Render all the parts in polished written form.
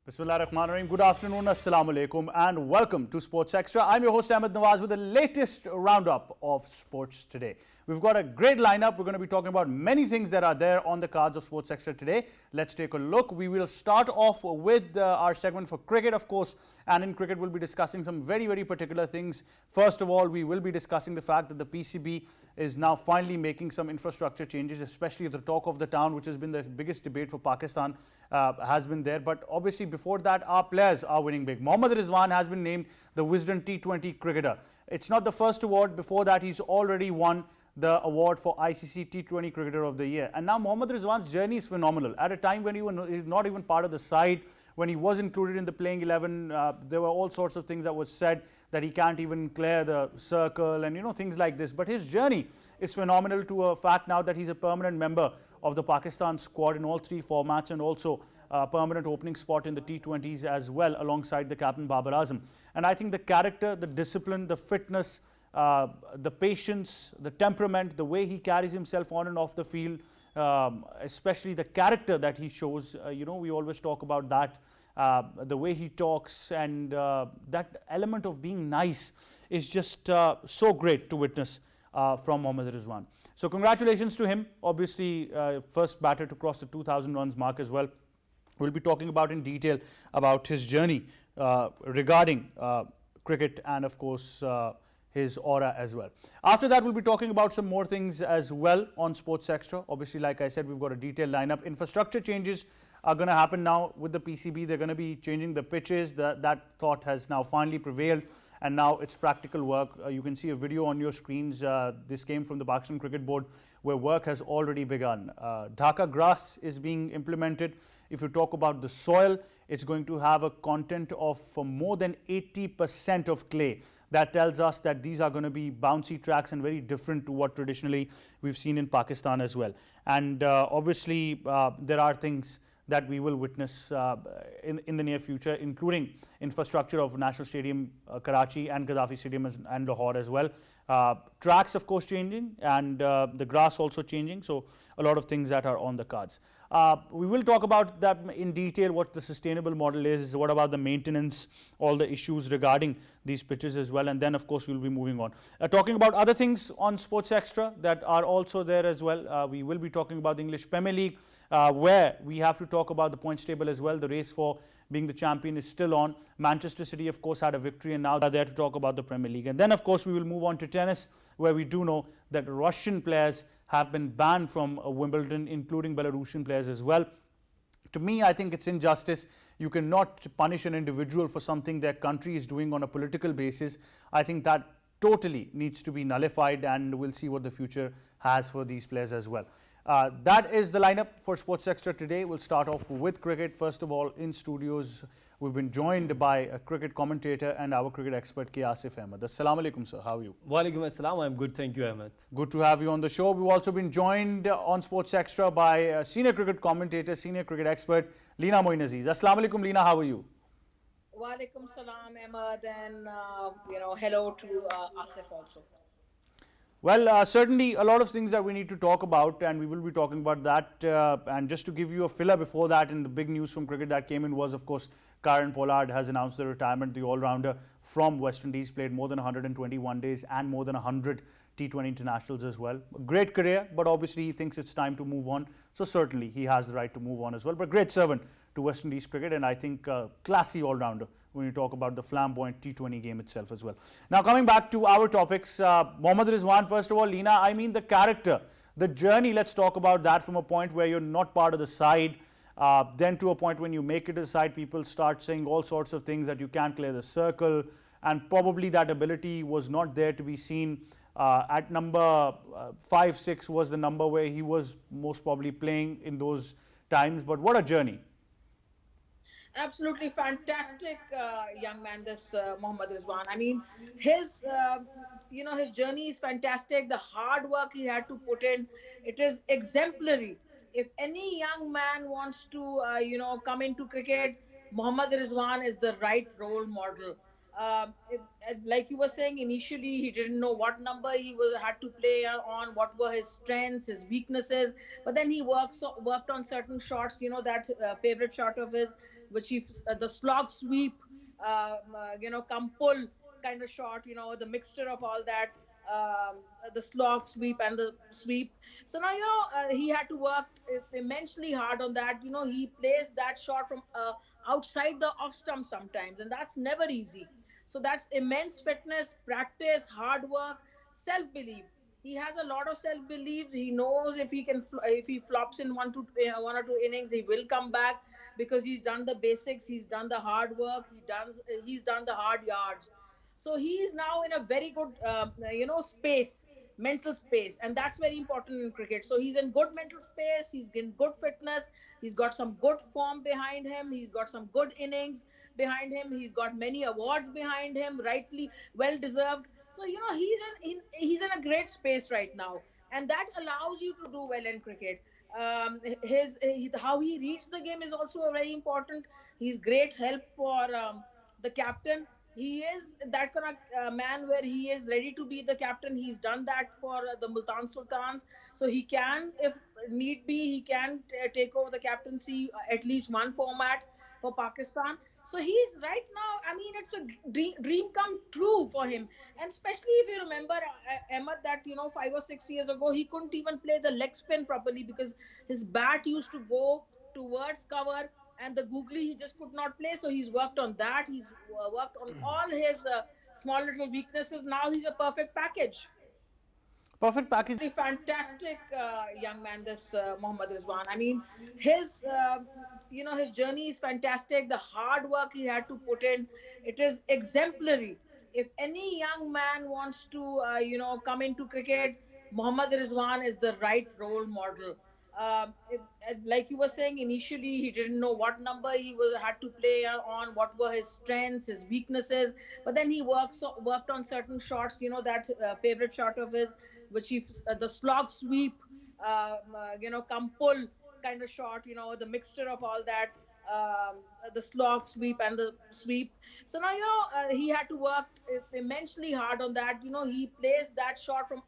Bismillahirrahmanirrahim. Good afternoon, assalamu alaikum, and welcome to Sports Extra. I'm your host Ahmad Nawaz with the latest roundup of sports today. We've got a great lineup. We're going to be talking about many things that are there on the cards of Sports Extra today. Let's take a look. We will start off with our segment for cricket, of course, and in cricket we'll be discussing some very particular things. First of all, we will be discussing the fact that the PCB is now finally making some infrastructure changes, especially the talk of the town, which has been the biggest debate for Pakistan, has been there. But obviously before that, our players are winning big. Mohammad Rizwan has been named the Wisden T20 cricketer. It's not the first award. Before that, he's already won the award for ICC T20 Cricketer of the Year. And now Mohammad Rizwan's journey is phenomenal. At a time when he was not even part of the side, when he was included in the playing 11, there were all sorts of things that was said that he can't even clear the circle and things like this. But his journey is phenomenal, to a fact now that he's a permanent member of the Pakistan squad in all three formats, and also a permanent opening spot in the T20s as well, alongside the captain Babar Azam. And I think the character, the discipline, the fitness, the patience, the temperament, the way he carries himself on and off the field, especially the character that he shows, we always talk about that, the way he talks, and that element of being nice is just so great to witness from Mohammad Rizwan. So congratulations to him, obviously first batter to cross the 2,000 runs mark as well. We'll be talking about in detail about his journey regarding cricket, and of course his aura as well. After that, we'll be talking about some more things as well on Sports Extra. Obviously, like I said, we've got a detailed lineup. Infrastructure changes are going to happen now with the PCB. They're going to be changing the pitches. That thought has now finally prevailed, and now it's practical work. You can see a video on your screens. This came from the Pakistan Cricket Board, where work has already begun. Dhaka grass is being implemented. If you talk about the soil, it's going to have a content of more than 80% of clay. That tells us that these are going to be bouncy tracks and very different to what traditionally we've seen in Pakistan as well. And obviously there are things that we will witness in the near future, including infrastructure of National Stadium Karachi and Gaddafi Stadium and Lahore as well. Tracks, of course, changing, and the grass also changing. So a lot of things that are on the cards. We will talk about that in detail, what the sustainable model is, what about the maintenance, all the issues regarding these pitches as well, and then of course we'll be moving on. Talking about other things on Sports Extra that are also there as well. We will be talking about the English Premier League, where we have to talk about the points table as well. The race for being the champion is still on. Manchester City, of course, had a victory, and now they're there to talk about the Premier League. And then, of course, we will move on to tennis, where we do know that Russian players have been banned from Wimbledon, including Belarusian players as well. To me, I think it's injustice. You cannot punish an individual for something their country is doing on a political basis. I think that totally needs to be nullified, and we'll see what the future has for these players as well. That is the lineup for Sports Extra today. We'll start off with cricket. First of all, in studios, we've been joined by a cricket commentator and our cricket expert, Asif Ahmad. Assalamu alaikum, sir. How are you? Walaikum assalam. I'm good. Thank you, Ahmad. Good to have you on the show. We've also been joined on Sports Extra by a senior cricket commentator, senior cricket expert, Leena Moin Aziz. Assalamu alaikum, Leena. How are you? Walaikum salam, Ahmad, and hello to Asif also. Well, certainly a lot of things that we need to talk about, and we will be talking about that. And just to give you a filler before that, and the big news from cricket that came in was, of course, Karen Pollard has announced the retirement. The all-rounder from West Indies played more than 121 days and more than 100 T20 internationals as well. A great career, but obviously he thinks it's time to move on. So certainly he has the right to move on as well. But great servant to West Indies cricket, and I think classy all-rounder when you talk about the flamboyant T20 game itself as well. Now coming back to our topics, Mohammad Rizwan, first of all, Leena, I mean the character, the journey, let's talk about that from a point where you're not part of the side, then to a point when you make it a side, people start saying all sorts of things that you can't clear the circle, and probably that ability was not there to be seen. At number 5, 6 was the number where he was most probably playing in those times, but what a journey. Absolutely fantastic young man, this Mohammad Rizwan. I mean, his journey is fantastic. The hard work he had to put in, it is exemplary. If any young man wants to, come into cricket, Mohammad Rizwan is the right role model. Like you were saying, initially he didn't know what number he was had to play on, what were his strengths, his weaknesses. But then he worked on certain shots. You know that favorite shot of his, which he the slog sweep, come pull kind of shot. You know, the mixture of all that. The slog sweep and the sweep. So now he had to work immensely hard on that. You know, he plays that shot from outside the off stump sometimes, and that's never easy. So that's immense fitness, practice, hard work, self belief. He has a lot of self belief. He knows if if he flops in 1 or 2 innings, he will come back because he's done the basics, he's done the hard work, he's done the hard yards. So he is now in a very good space, mental space, and that's very important in cricket. So he's in good mental space, he's in good fitness, he's got some good form behind him, he's got some good innings behind him, he's got many awards behind him, rightly well deserved. So he's in a great space right now, and that allows you to do well in cricket. How he reads the game is also very important. He's great help for the captain. He is that kind of man where he is ready to be the captain. He's done that for the Multan Sultans, so he can, if need be, he can take over the captaincy at least one format for Pakistan. So he's right now. I mean, it's a dream come true for him, and especially if you remember Ahmad, that 5 or 6 years ago he couldn't even play the leg spin properly because his bat used to go towards cover, and the googly he just could not play. So he's worked on that. He's worked on all his small little weaknesses. Now he's a perfect package. Perfect package. Fantastic young man, this Mohammad Rizwan. I mean, his his journey is fantastic. The hard work he had to put in, it is exemplary. If any young man wants to come into cricket, Mohammad Rizwan is the right role model. Like you were saying, initially he didn't know what number he had to play on, what were his strengths, his weaknesses. But then he worked on certain shots. You know that favorite shot of his, which he the slog sweep, come pull kind of shot. You know, the mixture of all that. The slog sweep and the sweep. So now he had to work immensely hard on that. You know, he plays that shot from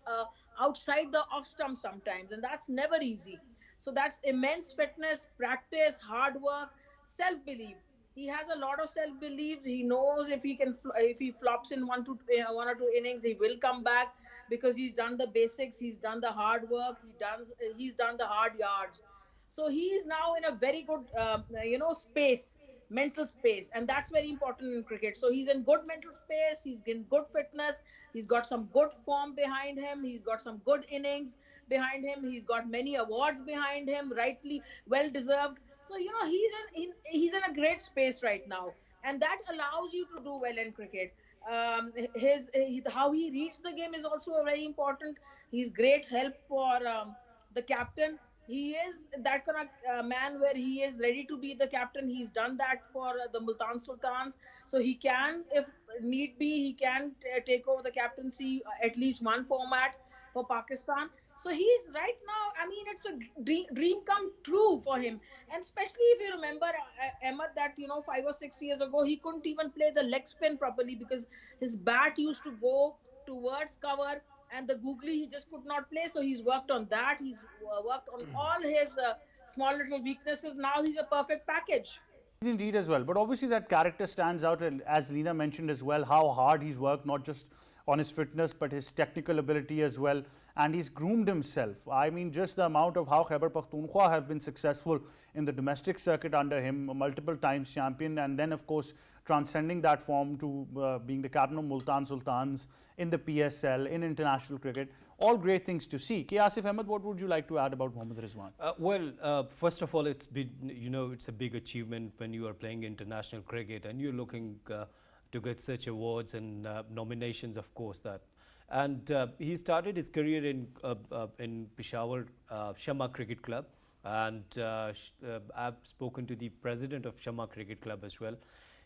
outside the off stump sometimes, and that's never easy. So that's immense fitness, practice, hard work, self belief. He has a lot of self belief. He knows if he flops in 1 or 2 innings, he will come back because he's done the basics, he's done the hard work, he's done the hard yards. So he is now in a very good space, mental space, and that's very important in cricket. So he's in good mental space, he's in good fitness, he's got some good form behind him, he's got some good innings behind him, he's got many awards behind him, rightly well deserved. So he's in a great space right now, and that allows you to do well in cricket. How he reads the game is also very important. He's great help for the captain. He is that kind of man where he is ready to be the captain. He's done that for the Multan Sultans, so he can, if need be, he can take over the captaincy at least one format for Pakistan. So he's right now. I mean, it's a dream come true for him, and especially if you remember Ahmad, that 5 or 6 years ago he couldn't even play the leg spin properly because his bat used to go towards cover, and the googly he just could not play. So he's worked on that. He's worked on all his small little weaknesses. Now he's a perfect package. Indeed as well, but obviously that character stands out, and as Leena mentioned as well, how hard he's worked, not just on his fitness but his technical ability as well, and he's groomed himself. I mean, just the amount of how Khyber Pakhtunkhwa have been successful in the domestic circuit under him, multiple times champion, and then of course transcending that form to being the captain of Multan Sultans in the PSL, in international cricket. All great things to see. K. Asif Ahmed, what would you like to add about Mohammad Rizwan? First of all, it's it's a big achievement when you are playing international cricket and you're looking to get such awards and nominations, of course. And he started his career in Peshawar Shama Cricket Club, and I've spoken to the president of Shama Cricket Club as well.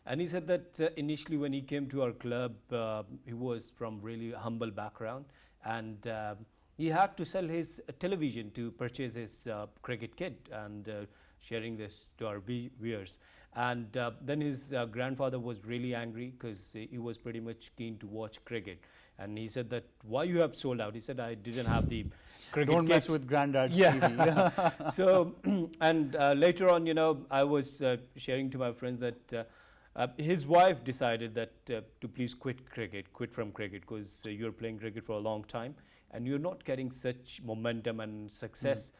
And he said that initially when he came to our club, he was from really humble background, and he had to sell his television to purchase his cricket kit, and sharing this to our viewers. And then his grandfather was really angry because he was pretty much keen to watch cricket. And he said that, why you have sold out? He said, I didn't have the cricket Don't mess kit. with Granddad's Yeah. TV. So, and later on, I was sharing to my friends that his wife decided that to please quit from cricket, because you're playing cricket for a long time and you're not getting such momentum and success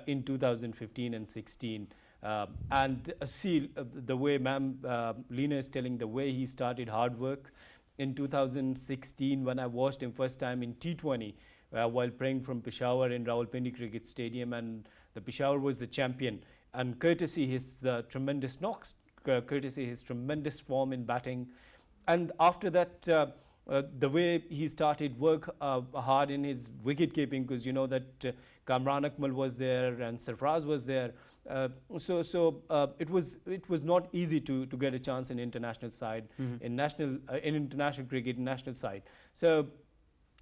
in 2015 and 16. And see, the way Leena is telling, the way he started hard work in 2016 when I watched him first time in T20 while playing from Peshawar in Rawalpindi Cricket Stadium, and the Peshawar was the champion. And courtesy his tremendous knocks, courtesy his tremendous form in batting, and after that, the way he started work hard in his wicket keeping, because you know that Kamran Akmal was there and Sarfraz was there. It was not easy to get a chance in international side, in international cricket, national side. So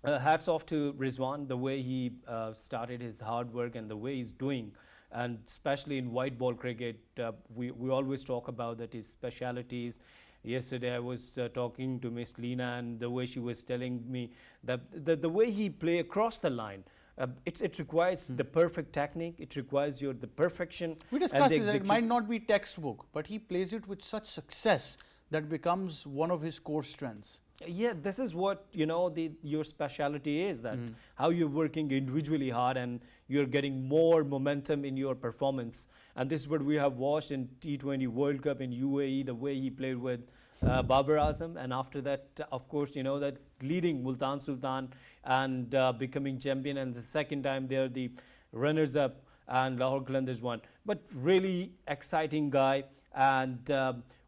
hats off to Rizwan, the way he started his hard work and the way he's doing. And especially in white ball cricket, we always talk about that his specialities. Yesterday I was talking to Miss Leena, and the way she was telling me that the way he play across the line, it requires the perfect technique. It requires the perfection. We discussed this, that it might not be textbook, but he plays it with such success that becomes one of his core strengths. Yeah, this is what your speciality is, that how you're working individually hard and you're getting more momentum in your performance. And this is what we have watched in T20 World Cup in UAE, the way he played with Babar Azam, and after that, of course, that leading Multan Sultan and becoming champion, and the second time they're the runners up, and Lahore Qalandars won. But really exciting guy. And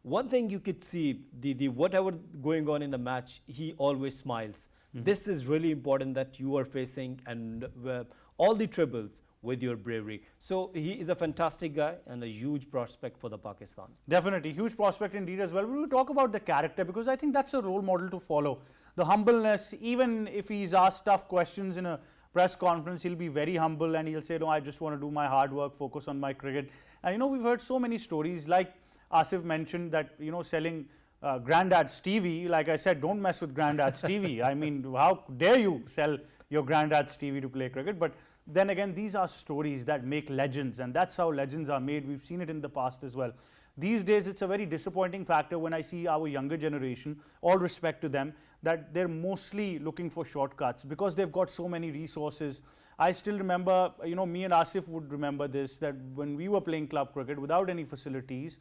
one thing you could see, the whatever going on in the match, he always smiles. This is really important, that you are facing and all the troubles with your bravery. So he is a fantastic guy and a huge prospect for the Pakistan. Definitely, huge prospect indeed as well. We will talk about the character, because I think that's a role model to follow. The humbleness, even if he's asked tough questions in a press conference, he'll be very humble and he'll say, no, I just want to do my hard work, focus on my cricket. And we've heard so many stories, like Asif mentioned that, selling Granddad's TV. Like I said, don't mess with Granddad's TV. I mean, how dare you sell your Granddad's TV to play cricket? But then again, these are stories that make legends, and that's how legends are made. We've seen it in the past as well. These days, it's a very disappointing factor when I see our younger generation, all respect to them, that they're mostly looking for shortcuts because they've got so many resources. I still remember, me and Asif would remember this, that when we were playing club cricket without any facilities,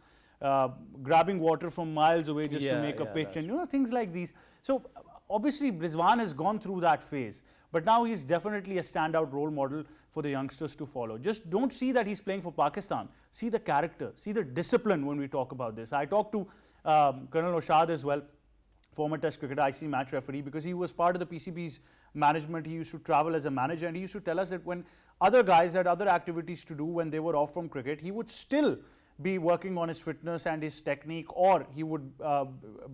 grabbing water from miles away just to make a pitch, and things like these. So obviously Rizwan has gone through that phase, but now he's definitely a standout role model for the youngsters to follow. Just don't see that he's playing for Pakistan. See the character, see the discipline when we talk about this. I talked to Colonel Oshad as well, former Test cricket IC match referee, because he was part of the PCB's management. He used to travel as a manager, and he used to tell us that when other guys had other activities to do when they were off from cricket, he would still be working on his fitness and his technique, or he would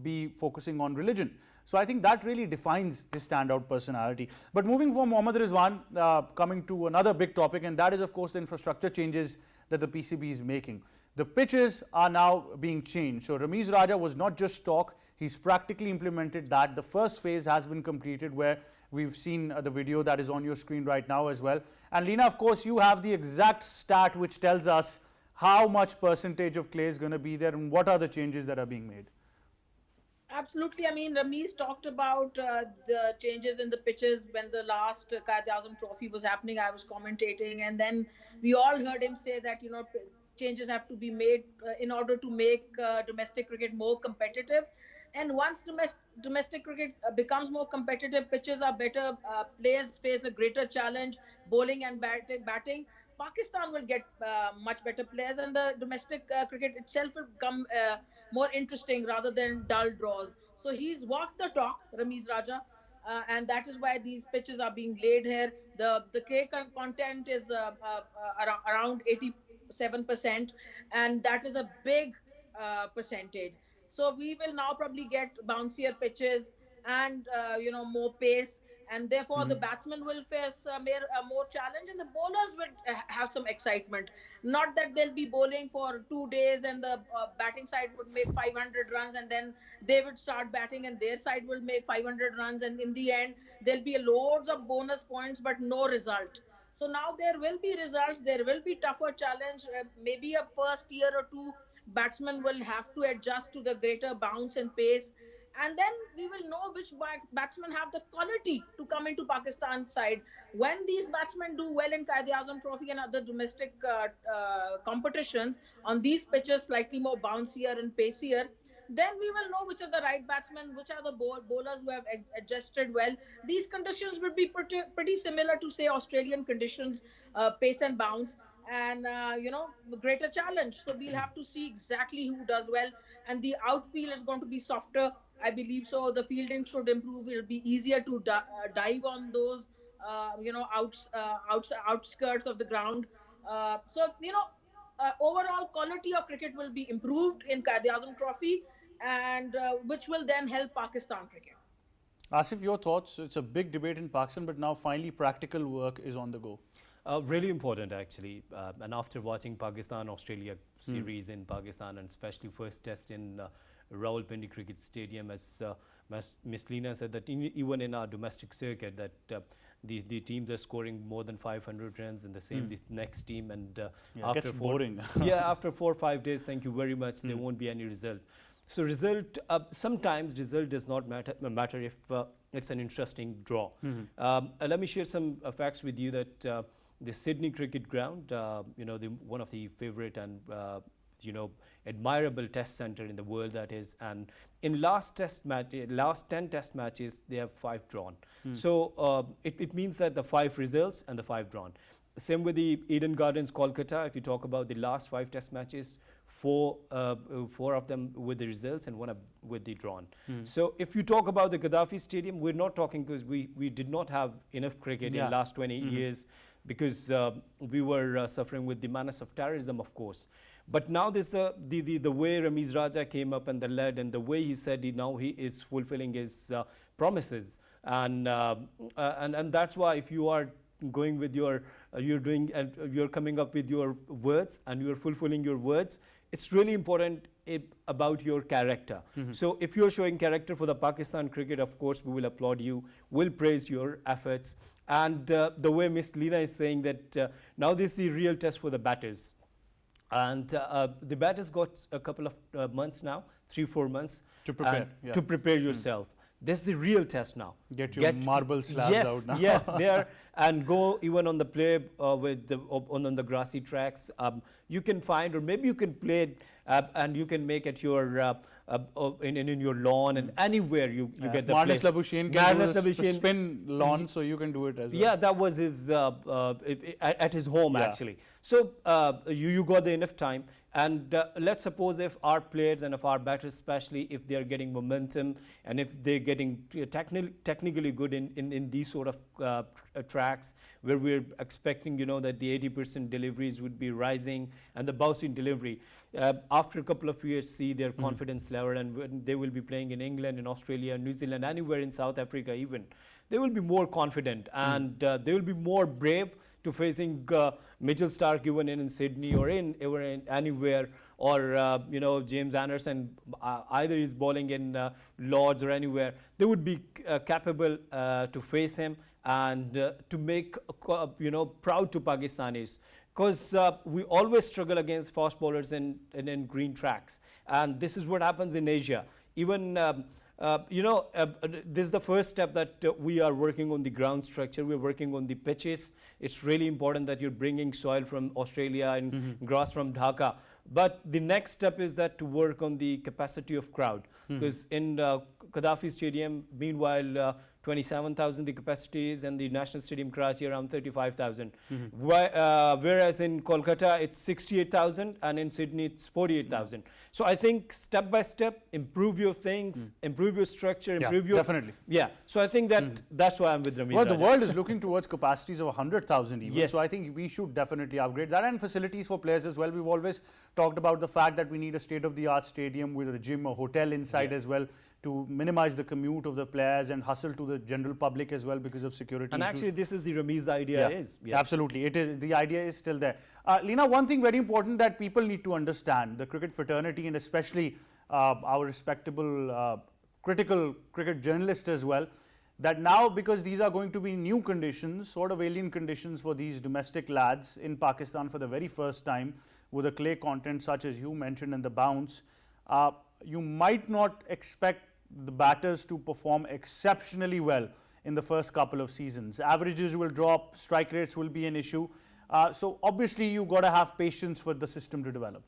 be focusing on religion. So I think that really defines his standout personality. But moving from Mohammad Rizwan, coming to another big topic, and that is of course the infrastructure changes that the PCB is making. The pitches are now being changed. So Ramiz Raja was not just talk, he's practically implemented that. The first phase has been completed, where we've seen the video that is on your screen right now as well. And Leena, of course, you have the exact stat which tells us how much percentage of clay is going to be there and what are the changes that are being made. Absolutely. I mean, Ramiz talked about the changes in the pitches when the last Qaid-e-Azam Trophy was happening. I was commentating, and then we all heard him say that, changes have to be made in order to make domestic cricket more competitive. And once domestic cricket becomes more competitive, pitches are better, players face a greater challenge, bowling and batting. Pakistan will get much better players, and the domestic cricket itself will become more interesting rather than dull draws. So he's walked the talk, Ramiz Raja, and that is why these pitches are being laid here. The clay content is around 87%, and that is a big percentage. So we will now probably get bouncier pitches and more pace. and therefore the batsmen will face more challenge, and the bowlers will have some excitement. Not that they'll be bowling for 2 days and the batting side would make 500 runs, and then they would start batting and their side will make 500 runs, and in the end there'll be loads of bonus points but no result. So now there will be results, there will be tougher challenge. Maybe a first year or two, batsmen will have to adjust to the greater bounce and pace. And then we will know which batsmen have the quality to come into Pakistan side. When these batsmen do well in Qaid-e-Azam Trophy and other domestic competitions on these pitches, slightly more bouncier and pacier, then we will know which are the right batsmen, which are the bowlers who have adjusted well. These conditions will be pretty similar to, say, Australian conditions, pace and bounce, and greater challenge. So we'll have to see exactly who does well, and the outfield is going to be softer, I believe. So the fielding should improve. It'll be easier to dive on those outskirts of the ground. Overall quality of cricket will be improved in Qaid-e-Azam Trophy, and which will then help Pakistan cricket. Asif, your thoughts? It's a big debate in Pakistan, but now finally practical work is on the go. Really important, actually. And after watching Pakistan-Australia series in Pakistan, and especially first test in Rawalpindi Cricket Stadium, as Miss Leena said, that even in our domestic circuit, that the teams are scoring more than 500 runs in the same this next team, and after gets boring. After 4 or 5 days, thank you very much, there won't be any result. So sometimes result does not matter if it's an interesting draw. Let me share some facts with you that the Sydney Cricket Ground, one of the favorite and admirable test center in the world, that is, and in last 10 test matches, they have 5 drawn. So it means that the 5 results and the 5 drawn. Same with the Eden Gardens, Kolkata. If you talk about the last 5 test matches, 4 of them with the results and 1 with the drawn. So if you talk about the Gaddafi Stadium, we're not talking because we did not have enough cricket in the last 20 years, because we were suffering with the menace of terrorism, of course. But now there's the way Ramiz Raja came up and the lead, and the way he said now he is fulfilling his promises, and that's why if you are going with your you're coming up with your words and you're fulfilling your words, it's really important about your character. So if you're showing character for the Pakistan cricket, of course we will applaud you, we'll praise your efforts. And the way Miss Leena is saying that now this is the real test for the batters. And the batters got a couple of months now, 3-4 months to prepare, to prepare yourself. This is the real test now. Get your marble slabs out now. Yes, there, and go even on the play on the grassy tracks. You can find, or maybe you can play it, and you can make it your in your lawn, and anywhere you get the place. Labuschagne can do a spin lawn, so you can do it as well. Yeah, that was his at his home actually. So you got the enough time. And let's suppose if our players and if our batters, especially if they are getting momentum and if they're getting technically good in these sort of tracks where we're expecting, that the 80% deliveries would be rising and the bouncing delivery. After a couple of years, see their confidence level, and when they will be playing in England, in Australia, New Zealand, anywhere in South Africa even, they will be more confident and they will be more brave to facing Mitchell Starc even in Sydney or in anywhere, or James Anderson, either he's bowling in Lords or anywhere, they would be capable to face him and to make proud to Pakistanis, because we always struggle against fast bowlers in green tracks, and this is what happens in Asia. Even this is the first step that we are working on the ground structure. We're working on the pitches. It's really important that you're bringing soil from Australia and grass from Dhaka. But the next step is that to work on the capacity of crowd. Because in Gaddafi Stadium, meanwhile, 27,000 the capacity is, and the National Stadium Karachi around 35,000. Whereas in Kolkata it's 68,000 and in Sydney it's 48,000. So I think step by step, improve your things, improve your structure, improve your... Definitely. Yeah, so I think that that's why I'm with Ramiz Well, the Raja. world is looking towards capacities of 100,000 even. Yes. So I think we should definitely upgrade that, and facilities for players as well. We've always talked about the fact that we need a state-of-the-art stadium with a gym or hotel inside as well, to minimize the commute of the players and hustle to the general public as well because of security And issues. actually, this is the Ramiz idea is. Yeah. Absolutely. It is. The idea is still there. Leena, one thing very important that people need to understand, the cricket fraternity and especially our respectable critical cricket journalists as well, that now because these are going to be new conditions, sort of alien conditions for these domestic lads in Pakistan for the very first time with a clay content such as you mentioned and the bounce, you might not expect the batters to perform exceptionally well in the first couple of seasons. Averages will drop, strike rates will be an issue. So obviously you got to have patience for the system to develop.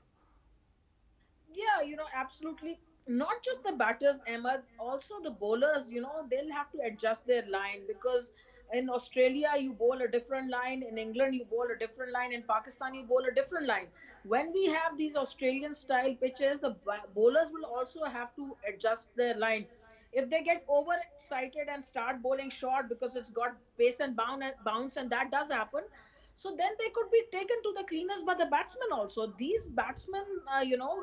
Yeah, absolutely. Not just the batters, Ahmad, also the bowlers, they'll have to adjust their line, because in Australia you bowl a different line, in England you bowl a different line, in Pakistan you bowl a different line. When we have these Australian style pitches, the bowlers will also have to adjust their line. If they get overexcited and start bowling short because it's got pace and bounce, and that does happen, so then they could be taken to the cleaners by the batsmen also. These batsmen,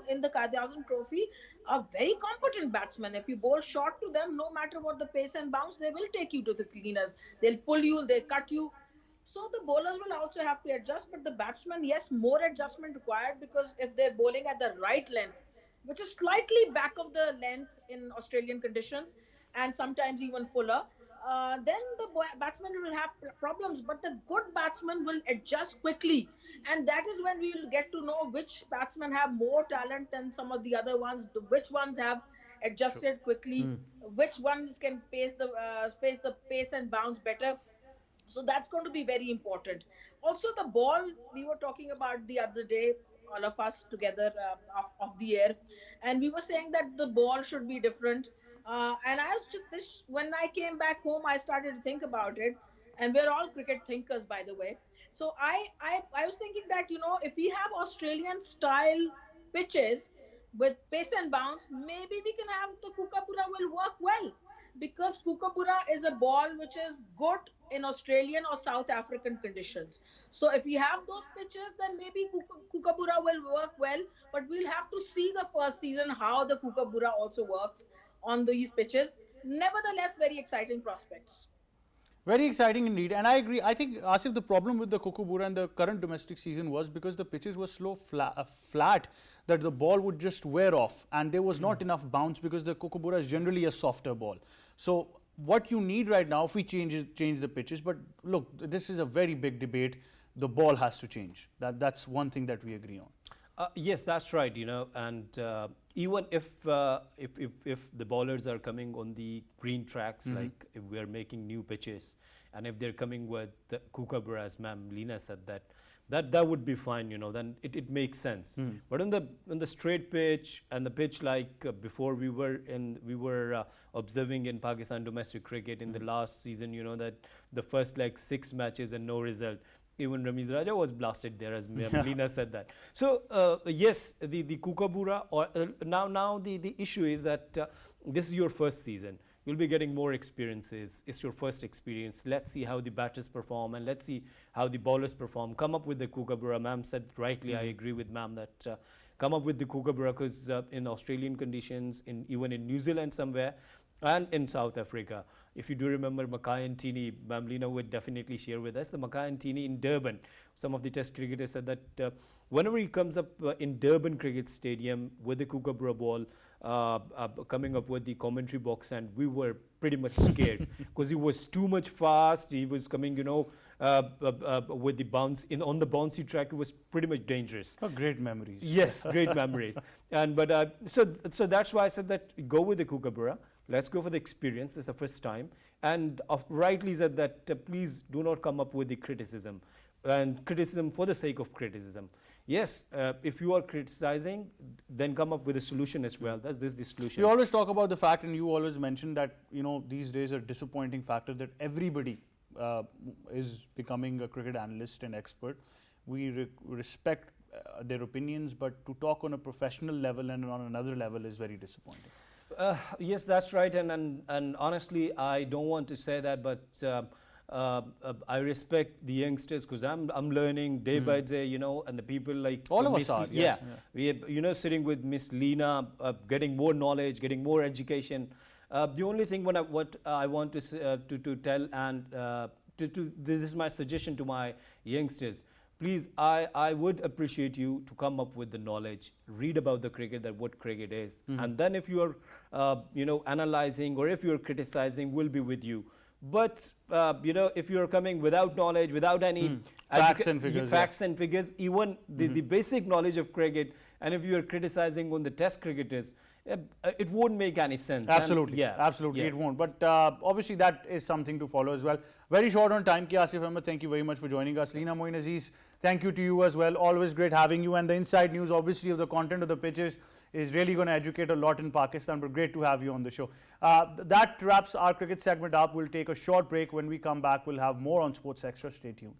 in the Qaid-e-Azam Trophy are very competent batsmen. If you bowl short to them, no matter what the pace and bounce, they will take you to the cleaners. They'll pull you, they'll cut you. So the bowlers will also have to adjust, but the batsmen, yes, more adjustment required, because if they're bowling at the right length, which is slightly back of the length in Australian conditions, and sometimes even fuller, then the batsman will have problems. But the good batsman will adjust quickly, and that is when we will get to know which batsmen have more talent than some of the other ones, which ones have adjusted quickly, which ones can pace the pace and bounce better. So that's going to be very important. Also, the ball we were talking about the other day, all of us together off the air, and we were saying that the ball should be different. And I was just this when I came back home, I started to think about it, and we're all cricket thinkers, by the way. So I was thinking that if we have Australian style pitches with pace and bounce, maybe we can have the Kookaburra will work well, because Kookaburra is a ball which is good in Australian or South African conditions. So if we have those pitches, then maybe Kookaburra will work well. But we'll have to see the first season how the Kookaburra also works on these pitches. Nevertheless, very exciting prospects. Very exciting indeed, and I agree. I think, Asif, the problem with the Kookaburra in the current domestic season was because the pitches were flat, that the ball would just wear off, and there was not enough bounce because the Kookaburra is generally a softer ball. So what you need right now, if we change the pitches, but look, this is a very big debate. The ball has to change. That's one thing that we agree on. Yes, that's right. And even if the bowlers are coming on the green tracks, like if we are making new pitches, and if they're coming with the Kookaburra, as Ma'am Leena said, that would be fine. Then it makes sense. But on the straight pitch and the pitch like before we were observing in Pakistan domestic cricket in the last season, that the first like 6 matches and no result. Even Ramiz Raja was blasted there, as Leena said that. So yes, the Kookaburra, or now the issue is that this is your first season. You'll be getting more experiences. It's your first experience. Let's see how the batters perform, and let's see how the bowlers perform. Come up with the Kookaburra. Ma'am said rightly, I agree with Ma'am that come up with the Kookaburra, because in Australian conditions, even in New Zealand somewhere, and in South Africa, if you do remember Mackay and Teeny, Ma'am Leena would definitely share with us, the Mackay and Teeny in Durban. Some of the test cricketers said that whenever he comes up in Durban Cricket Stadium with the Kookaburra ball, coming up with the commentary box, and we were pretty much scared because he was too much fast. He was coming, with the bounce on the bouncy track. It was pretty much dangerous. Oh, great memories. Yes, great memories. And so that's why I said that go with the Kookaburra. Let's go for the experience. It's the first time. And rightly said that please do not come up with the criticism, and criticism for the sake of criticism. Yes, if you are criticizing, then come up with a solution as well. This is the solution. We always talk about the fact, and you always mention that, these days a disappointing factor that everybody is becoming a cricket analyst and expert. We respect their opinions, but to talk on a professional level and on another level is very disappointing. Yes, that's right. And honestly, I don't want to say that, but I respect the youngsters, because I'm learning day by day, and the people like all of us are. Yes, yeah. We are, sitting with Miss Leena, getting more knowledge, getting more education. The only thing what I want to tell and this is my suggestion to my youngsters. Please, I would appreciate you to come up with the knowledge, read about the cricket, that what cricket is, and then if you are, analyzing or if you are criticizing, we'll be with you. But if you are coming without knowledge, without any facts and figures, even the basic knowledge of cricket, and if you are criticizing on the Test cricketers, it won't make any sense. Absolutely, and, absolutely, it won't. But obviously that is something to follow as well. Very short on time, Asif, Ahmad, thank you very much for joining us. Leena, Moin, Aziz, thank you to you as well. Always great having you. And the inside news, obviously, of the content of the pitches is really going to educate a lot in Pakistan. But great to have you on the show. That wraps our cricket segment up. We'll take a short break. When we come back, we'll have more on Sports Extra. Stay tuned.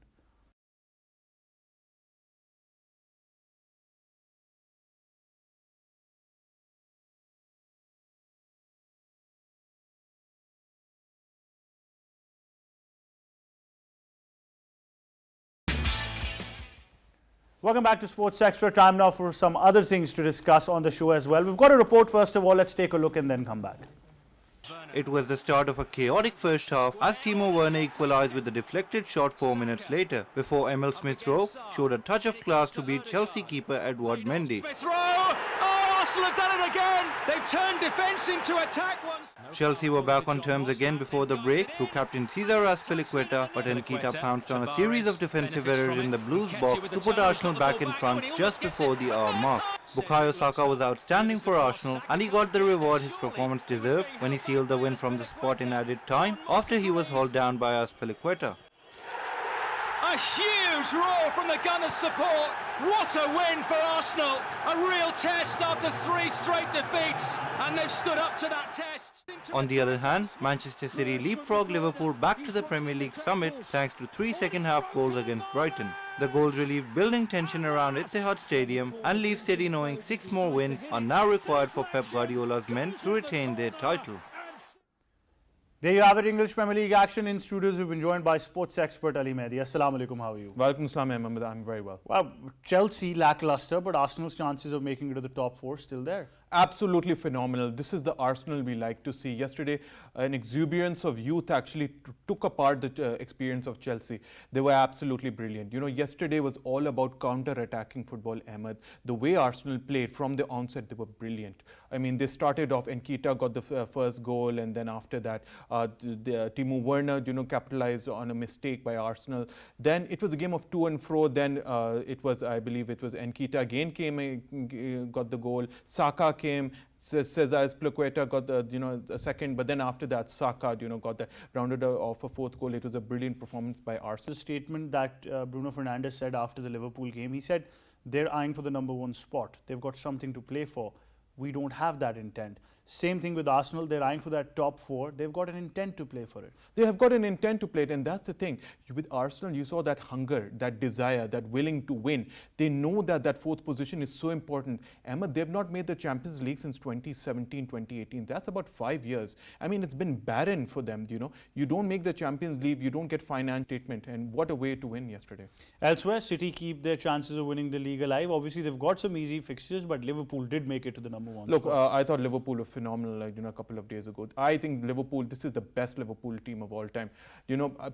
Welcome back to Sports Extra. Time now for some other things to discuss on the show as well. We've got a report first of all. Let's take a look and then come back. It was the start of a chaotic first half as Timo Werner equalised with a deflected shot 4 minutes later before Amil Smith-Rowe showed a touch of class to beat Chelsea keeper Edward Mendy. Smith-Rowe! Oh, Arsenal have done it again! They've turned defence into attack once. Chelsea were back on terms again before the break through captain Cesar Azpilicueta, but Nketiah pounced on a series of defensive errors in the Blues box to put Arsenal back in front just before the hour mark. Bukayo Saka was outstanding for Arsenal and he got the reward his performance deserved when he sealed the win from the spot in added time after he was hauled down by Azpilicueta. A huge roar from the Gunners' support. What a win for Arsenal. A real test after 3 straight defeats, and they've stood up to that test. On the other hand, Manchester City leapfrogged Liverpool back to the Premier League summit thanks to 3 second-half goals against Brighton. The goals relieved building tension around Etihad Stadium and leave City knowing 6 more wins are now required for Pep Guardiola's men to retain their title. There you have it, English Premier League action. In studios, we've been joined by sports expert Ali Mehdi. Assalamu alaikum, how are you? Walaikum assalam, Mohammad. I'm very well. Well, Chelsea lackluster, but Arsenal's chances of making it to the top 4 still there. Absolutely phenomenal. This is the Arsenal we like to see. Yesterday, an exuberance of youth actually took apart the experience of Chelsea. They were absolutely brilliant. You know, yesterday was all about counter-attacking football, Ahmad. The way Arsenal played from the onset, they were brilliant. I mean, they started off, Nketiah got the first goal, and then after that, Timo Werner, capitalized on a mistake by Arsenal. Then it was a game of to and fro. Then I believe it was Nketiah again got the goal. Saka came, Cesar Azpilicueta got a second, but then after that Saka got the rounded off a 4th goal. It was a brilliant performance by Arsenal. The statement that Bruno Fernandes said after the Liverpool game, he said they're eyeing for the number 1 spot. They've got something to play for. We don't have that intent. Same thing with Arsenal. They're eyeing for that top 4. They've got an intent to play for it. They have got an intent to play it, and that's the thing. With Arsenal, you saw that hunger, that desire, that willing to win. They know that that 4th position is so important. Ahmad, they've not made the Champions League since 2017, 2018. That's about 5 years. I mean, it's been barren for them, You don't make the Champions League, you don't get finance statement, and what a way to win yesterday. Elsewhere, City keep their chances of winning the league alive. Obviously, they've got some easy fixtures, but Liverpool did make it to the number 1 Look, spot. I thought Liverpool were phenomenal, a couple of days ago. I think Liverpool, this is the best Liverpool team of all time.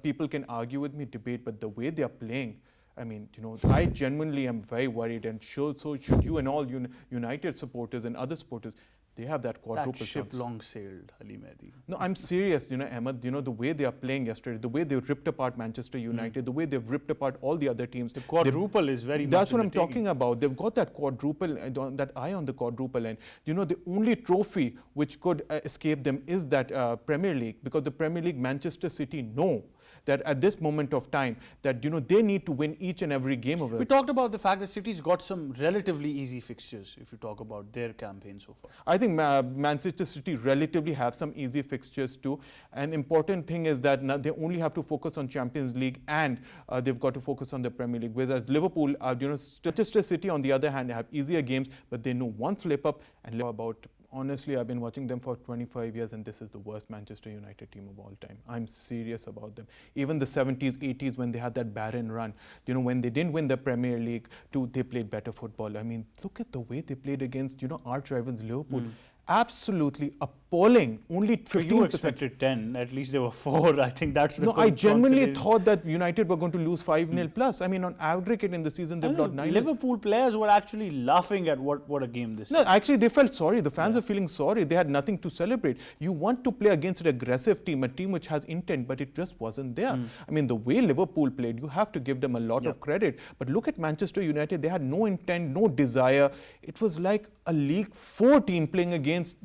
People can argue with me, debate, but the way they are playing, I mean, I genuinely am very worried, and so should you and all United supporters and other supporters. They have that quadruple That ship chance. long sailed, Ali Mehdi. No, I'm serious, Ahmad. The way they are playing yesterday, the way they ripped apart Manchester United, the way they've ripped apart all the other teams. The quadruple is very much That's in what the I'm taking. talking about. They've got that quadruple, that eye on the quadruple. And, the only trophy which could escape them is that Premier League, because the Premier League, Manchester City know that at this moment of time that they need to win each and every game of it. We talked about the fact that City's got some relatively easy fixtures if you talk about their campaign so far. I think Manchester City relatively have some easy fixtures too. An important thing is that now they only have to focus on Champions League, and they've got to focus on the Premier League. Whereas Liverpool, Manchester City on the other hand, they have easier games, but they know one slip up and about. Honestly, I've been watching them for 25 years, and this is the worst Manchester United team of all time. I'm serious about them. Even the 70s, 80s, when they had that barren run, when they didn't win the Premier League, they played better football. I mean, look at the way they played against, arch rivals Liverpool. Absolutely appalling. Only 15%. You expected 10. At least there were 4. I think that's the No, I genuinely consolation. thought that United were going to lose 5-0 plus. I mean, on aggregate in the season, they've got 9. Liverpool players were actually laughing at what a game this No, is. actually, they felt sorry. The fans are feeling sorry. They had nothing to celebrate. You want to play against an aggressive team, a team which has intent, but it just wasn't there. I mean, the way Liverpool played, you have to give them a lot of credit. But look at Manchester United. They had no intent, no desire. It was like a League 4 team playing against,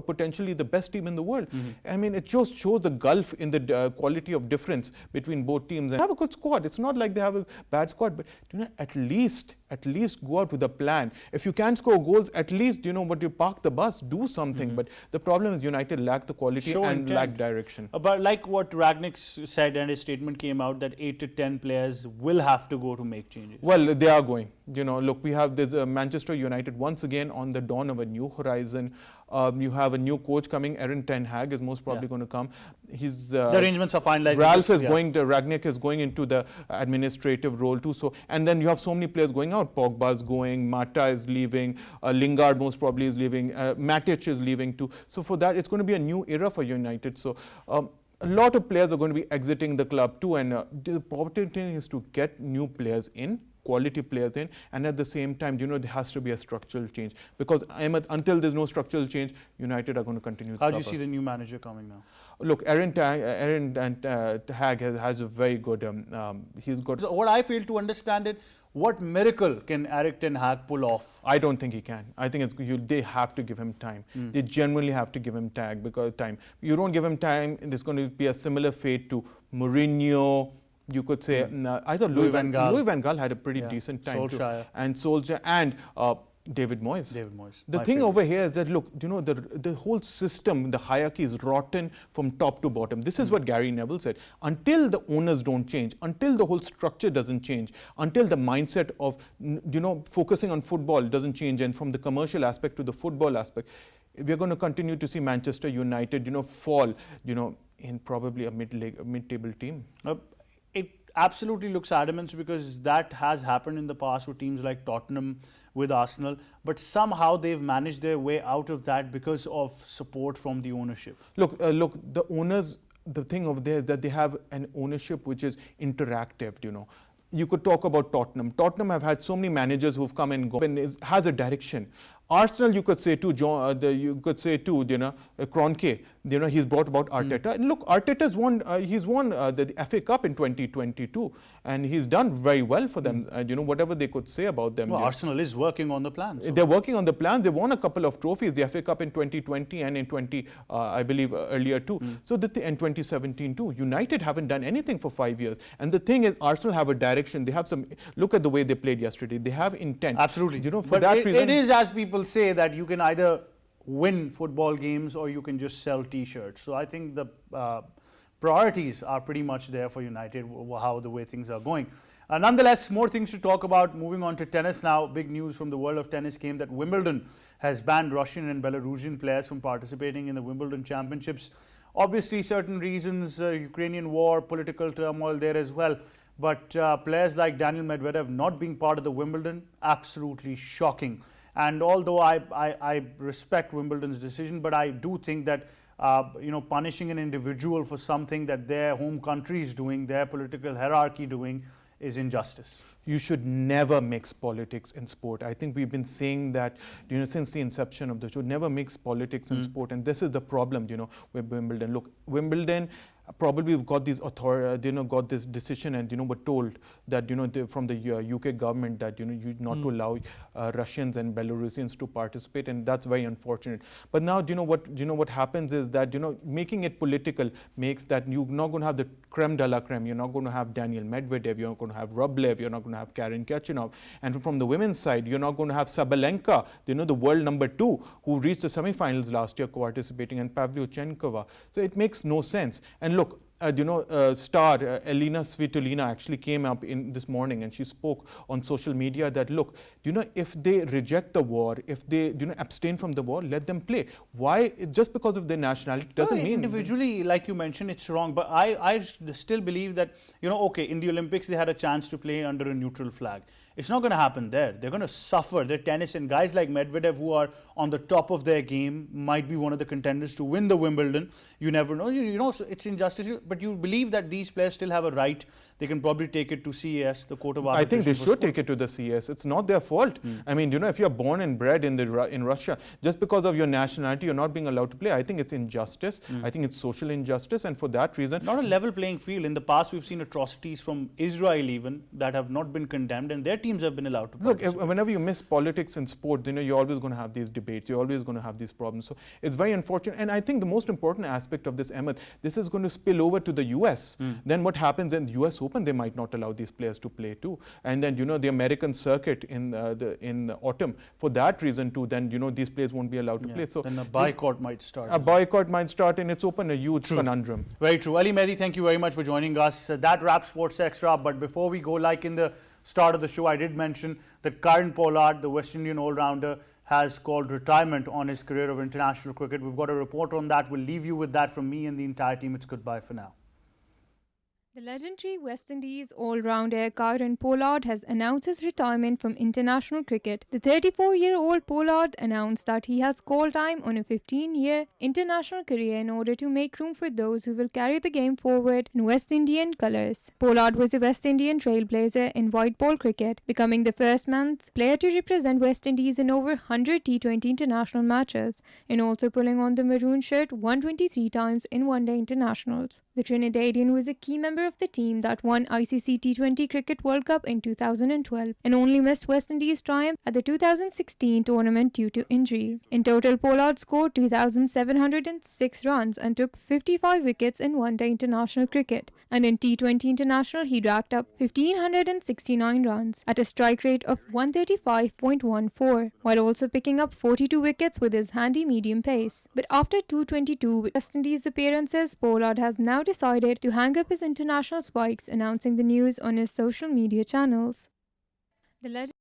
potentially the best team in the world. I mean, it just shows the gulf in the quality of difference between both teams. And they have a good squad. It's not like they have a bad squad, but at least go out with a plan. If you can't score goals, at least, but you park the bus, do something. But the problem is United lack the quality and lack direction. But like what Ragnick said, and his statement came out that 8 to 10 players will have to go to make changes. Well, they are going. Look, we have this Manchester United once again on the dawn of a new horizon. You have a new coach coming. Erin Ten Hag is most probably going to come. The arrangements are finalized. Ragnick is going into the administrative role too. So, and then you have so many players going out. Pogba is going, Mata is leaving, Lingard most probably is leaving, Matic is leaving too. So for that, it's going to be a new era for United. So a lot of players are going to be exiting the club too. And the important thing is to get new players in, quality players in, and at the same time, there has to be a structural change. Because until there's no structural change, United are going to continue to suffer. How do you see the new manager coming now? Look, Erin Hag has a very good, he's got... So what I fail to understand is, what miracle can Erik Ten Hag pull off? I don't think he can. I think they have to give him time. They genuinely have to give him time. You don't give him time, there's going to be a similar fate to Mourinho. You could say either Louis van Gaal had a pretty decent time Solskjaer. too, and Solskjaer and David Moyes. The thing favorite. over here is that, look, the whole system, the hierarchy is rotten from top to bottom. This is what Gary Neville said. Until the owners don't change, until the whole structure doesn't change, until the mindset of, focusing on football doesn't change, and from the commercial aspect to the football aspect, we're going to continue to see Manchester United, fall, in probably a mid-table team. It absolutely looks adamant, because that has happened in the past with teams like Tottenham, with Arsenal, but somehow they've managed their way out of that because of support from the ownership. Look, the owners, the thing over there is that they have an ownership which is interactive, You could talk about Tottenham. Tottenham have had so many managers who've come and gone and has a direction. Arsenal, you could say too, Kroenke, he's brought about Arteta. And look, Arteta's won, he's won the FA Cup in 2022, and he's done very well for them. Whatever they could say about them. Well, Arsenal is working on the plans. So. They're working on the plans. They won a couple of trophies, the FA Cup in 2020 and in I believe earlier too. So in 2017 too. United haven't done anything for 5 years. And the thing is, Arsenal have a direction. They have look at the way they played yesterday. They have intent. Absolutely. For that reason. It is, as people say, that you can either win football games or you can just sell T-shirts. So I think the priorities are pretty much there for United, the way things are going. Nonetheless, more things to talk about. Moving on to tennis now. Big news from the world of tennis came that Wimbledon has banned Russian and Belarusian players from participating in the Wimbledon Championships. Obviously, certain reasons, Ukrainian war, political turmoil there as well. But players like Daniel Medvedev not being part of the Wimbledon, absolutely shocking. And although I respect Wimbledon's decision, but I do think that punishing an individual for something that their home country is doing, their political hierarchy doing, is injustice. You should never mix politics in sport. I think we've been saying that, since the inception of the show, never mix politics in sport. And this is the problem, with Wimbledon. Look, Wimbledon probably got these got this decision and, were told that, from the UK government that, you not to allow Russians and Belarusians to participate. And that's very unfortunate. But now, what happens is that, making it political makes that you're not going to have the creme de la creme. You're not going to have Daniel Medvedev. You're not going to have Rublev. You're not going to have Karen Khachanov. And from the women's side, you're not going to have Sabalenka, the world number 2, who reached the semifinals last year participating, and Pavlyuchenkova. So it makes no sense. And look, star Elena Svitolina actually came up in this morning and she spoke on social media that, look, if they reject the war, if they abstain from the war, let them play. Why? Just because of their nationality doesn't mean... Individually, like you mentioned, it's wrong. But I still believe that, okay, in the Olympics, they had a chance to play under a neutral flag. It's not going to happen there. They're going to suffer. Their tennis and guys like Medvedev, who are on the top of their game, might be one of the contenders to win the Wimbledon. You never know. You know, so it's injustice. But you believe that these players still have a right. They can probably take it to CES, the Court of Arbitration. I think they for should Sports. take it to the CES. It's not their fault. I mean, you know, if you're born and bred in Russia, just because of your nationality, you're not being allowed to play. I think it's injustice. I think it's social injustice, and for that reason, Not a level playing field. In the past, we've seen atrocities from Israel even that have not been condemned, and their teams have been allowed to look, participate. whenever you miss politics in sport, you know, you're always going to have these debates. You're always going to have these problems. So it's very unfortunate. And I think the most important aspect of this, Ahmad, this is going to spill over to the US. Then what happens in the US Open, they might not allow these players to play too. And then, you know, the American circuit in the autumn, for that reason too, then, you know, these players won't be allowed to play. So then a boycott might start. a boycott might start, and it's open a huge conundrum. Very true. Ali Mehdi, thank you very much for joining us. That wraps Sports Extra. But before we go, like in the start of the show, I did mention that Karen Pollard, the West Indian all-rounder, has called retirement on his career of international cricket. We've got a report on that. We'll leave you with that from me and the entire team. It's goodbye for now. The legendary West Indies all-rounder Karen Pollard has announced his retirement from international cricket. The 34-year-old Pollard announced that he has called time on a 15-year international career in order to make room for those who will carry the game forward in West Indian colours. Pollard was a West Indian trailblazer in white ball cricket, becoming the first men's player to represent West Indies in over 100 T20 international matches, and also pulling on the maroon shirt 123 times in one-day internationals. The Trinidadian was a key member of the team that won ICC T20 Cricket World Cup in 2012 and only missed West Indies' triumph at the 2016 tournament due to injury. In total, Pollard scored 2,706 runs and took 55 wickets in one-day international cricket. And in T20 International, he racked up 1,569 runs at a strike rate of 135.14, while also picking up 42 wickets with his handy medium pace. But after 222 West Indies appearances, Pollard has now decided to hang up his international spikes, announcing the news on his social media channels. The legend